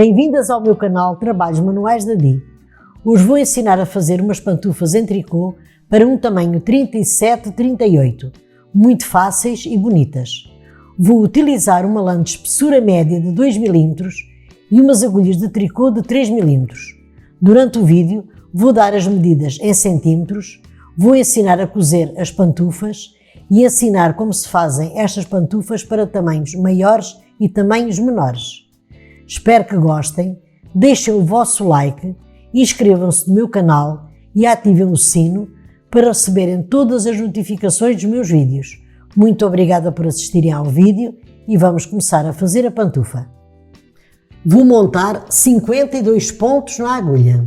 Bem-vindas ao meu canal Trabalhos Manuais da Di. Hoje vou ensinar a fazer umas pantufas em tricô para um tamanho 37-38, muito fáceis e bonitas. Vou utilizar uma lã de espessura média de 2 mm e umas agulhas de tricô de 3 mm. Durante o vídeo vou dar as medidas em centímetros, vou ensinar a cozer as pantufas e ensinar como se fazem estas pantufas para tamanhos maiores e tamanhos menores. Espero que gostem, deixem o vosso like, inscrevam-se no meu canal e ativem o sino para receberem todas as notificações dos meus vídeos. Muito obrigada por assistirem ao vídeo e vamos começar a fazer a pantufa. Vou montar 52 pontos na agulha.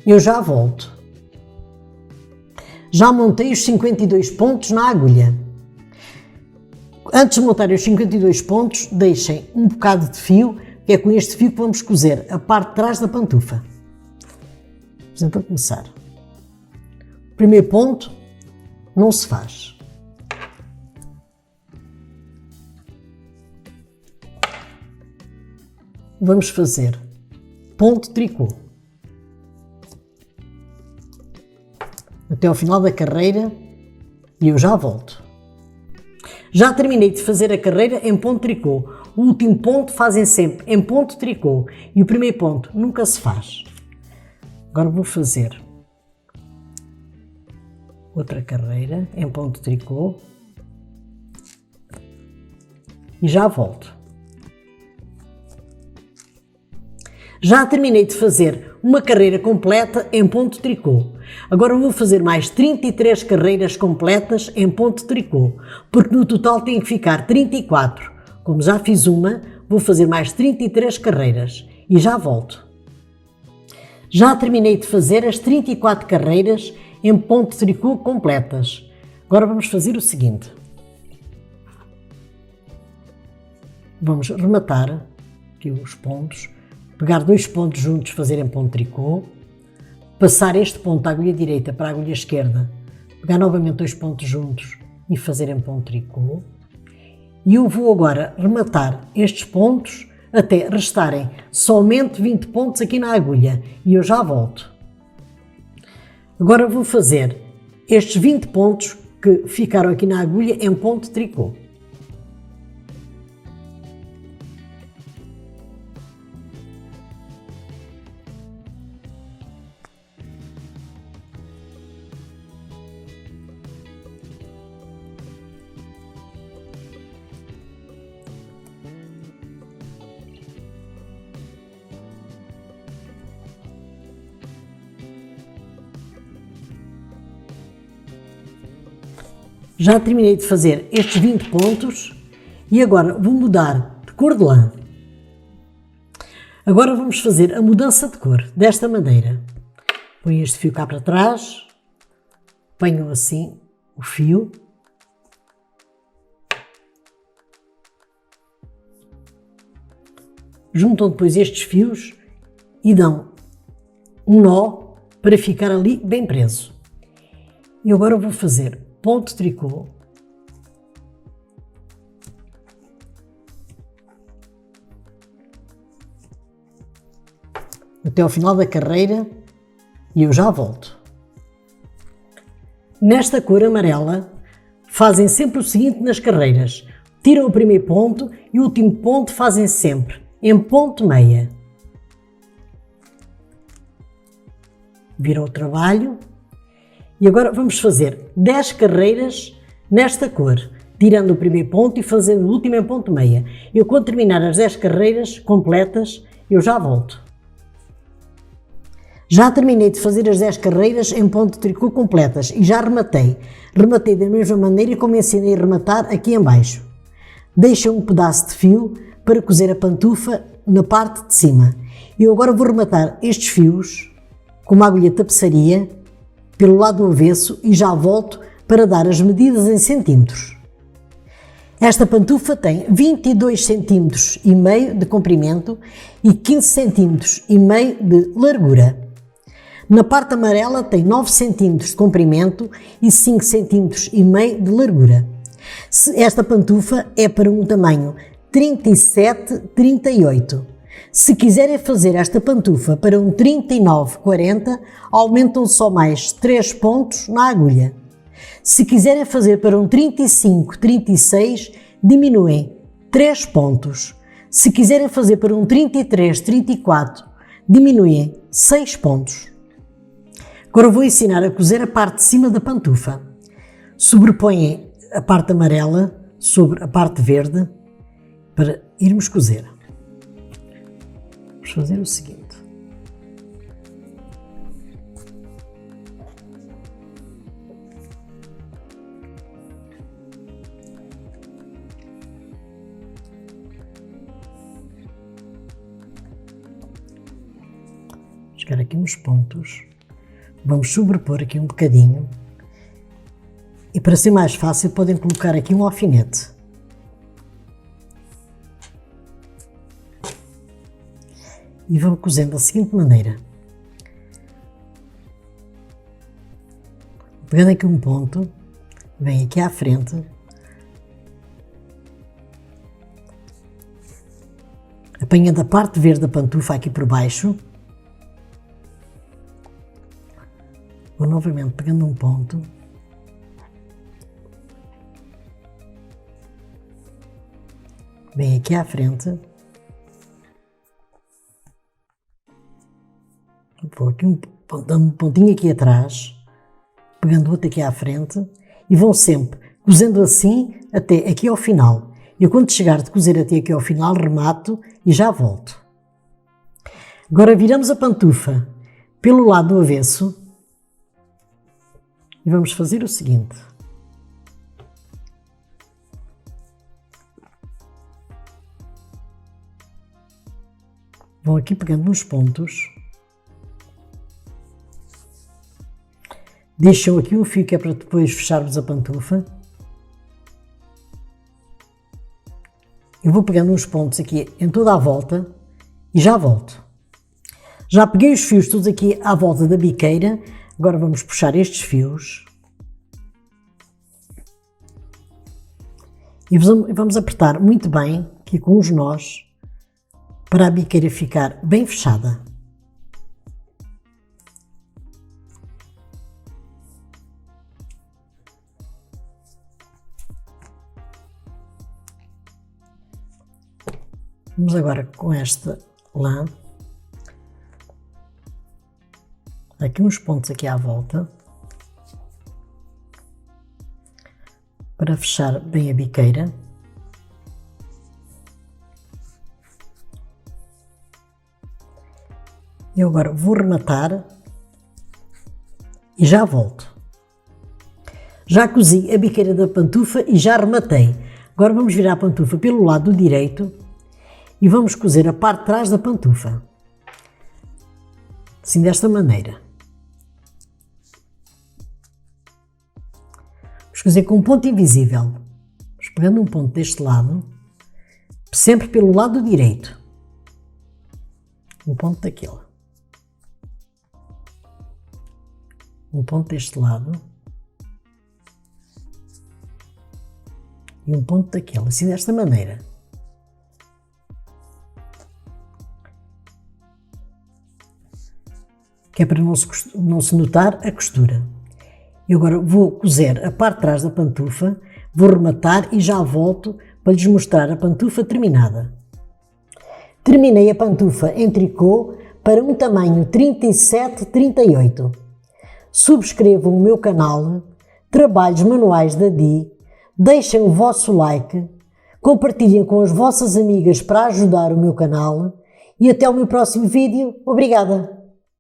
Eu já volto. Já montei os 52 pontos na agulha. Antes de montar os 52 pontos, deixem um bocado de fio, que é com este fio que vamos cozer a parte de trás da pantufa. Para começar. O primeiro ponto não se faz. Vamos fazer ponto tricô. Até ao final da carreira e eu já volto. Já terminei de fazer a carreira em ponto tricô. O último ponto fazem sempre em ponto tricô e o primeiro ponto nunca se faz. Agora vou fazer outra carreira em ponto tricô e já volto. Já terminei de fazer uma carreira completa em ponto tricô. Agora vou fazer mais 33 carreiras completas em ponto tricô, porque no total tem que ficar 34. Como já fiz uma, vou fazer mais 33 carreiras e já volto. Já terminei de fazer as 34 carreiras em ponto tricô completas. Agora vamos fazer o seguinte. Vamos rematar aqui os pontos, pegar dois pontos juntos, fazer em ponto tricô, passar este ponto da agulha direita para a agulha esquerda, pegar novamente dois pontos juntos e fazer em ponto tricô. E eu vou agora rematar estes pontos até restarem somente 20 pontos aqui na agulha e eu já volto. Agora vou fazer estes 20 pontos que ficaram aqui na agulha em ponto tricô. Já terminei de fazer estes 20 pontos e agora vou mudar de cor de lã. Agora vamos fazer a mudança de cor desta maneira. Põe este fio cá para trás, ponham assim o fio. Juntam depois estes fios e dão um nó para ficar ali bem preso. E agora vou fazer ponto tricô, até ao final da carreira e eu já volto. Nesta cor amarela, fazem sempre o seguinte nas carreiras: tiram o primeiro ponto e o último ponto fazem sempre em ponto meia. Viram o trabalho. E agora vamos fazer 10 carreiras nesta cor, tirando o primeiro ponto e fazendo o último em ponto meia. Eu, quando terminar as 10 carreiras completas, eu já volto. Já terminei de fazer as 10 carreiras em ponto tricô completas e já rematei. Rematei da mesma maneira como ensinei a rematar aqui em baixo. Deixem um pedaço de fio para cozer a pantufa na parte de cima. Eu agora vou rematar estes fios com uma agulha de tapeçaria pelo lado avesso e já volto para dar as medidas em centímetros. Esta pantufa tem 22 centímetros e meio de comprimento e 15 centímetros e meio de largura. Na parte amarela tem 9 centímetros de comprimento e 5 centímetros e meio de largura. Esta pantufa é para um tamanho 37,38. Se quiserem fazer esta pantufa para um 39,40, aumentam só mais 3 pontos na agulha. Se quiserem fazer para um 35,36, diminuem 3 pontos. Se quiserem fazer para um 33,34, diminuem 6 pontos. Agora vou ensinar a cozer a parte de cima da pantufa. Sobrepõem a parte amarela sobre a parte verde para irmos cozer. Vamos fazer o seguinte. Chegar aqui uns pontos. Vamos sobrepor aqui um bocadinho. E para ser mais fácil podem colocar aqui um alfinete. E vão cozendo da seguinte maneira. Pegando aqui um ponto, vem aqui à frente, apanhando a parte verde da pantufa aqui por baixo, vou novamente pegando um ponto, vem aqui à frente, vou aqui dando um pontinho aqui atrás, pegando outro aqui à frente e vão sempre cozendo assim até aqui ao final. Eu quando chegar de cozer até aqui ao final remato e já volto. Agora viramos a pantufa pelo lado do avesso e vamos fazer o seguinte. Vão aqui pegando uns pontos. Deixam aqui um fio que é para depois fecharmos a pantufa. Eu vou pegando uns pontos aqui em toda a volta e já volto. Já peguei os fios todos aqui à volta da biqueira. Agora vamos puxar estes fios. E vamos apertar muito bem aqui com os nós para a biqueira ficar bem fechada. Vamos agora com esta lã, aqui uns pontos aqui à volta, para fechar bem a biqueira. Eu agora vou rematar e já volto. Já cozi a biqueira da pantufa e já rematei. Agora vamos virar a pantufa pelo lado direito e vamos cozer a parte de trás da pantufa, assim desta maneira. Vamos cozer com um ponto invisível. Vamos pegando um ponto deste lado, sempre pelo lado direito, um ponto daquele, um ponto deste lado e um ponto daquele, assim desta maneira. Que é para não se notar a costura. Eu agora vou cozer a parte de trás da pantufa, vou rematar e já volto para lhes mostrar a pantufa terminada. Terminei a pantufa em tricô para um tamanho 37-38. Subscrevam o meu canal, Trabalhos Manuais da Di, deixem o vosso like, compartilhem com as vossas amigas para ajudar o meu canal e até o meu próximo vídeo. Obrigada!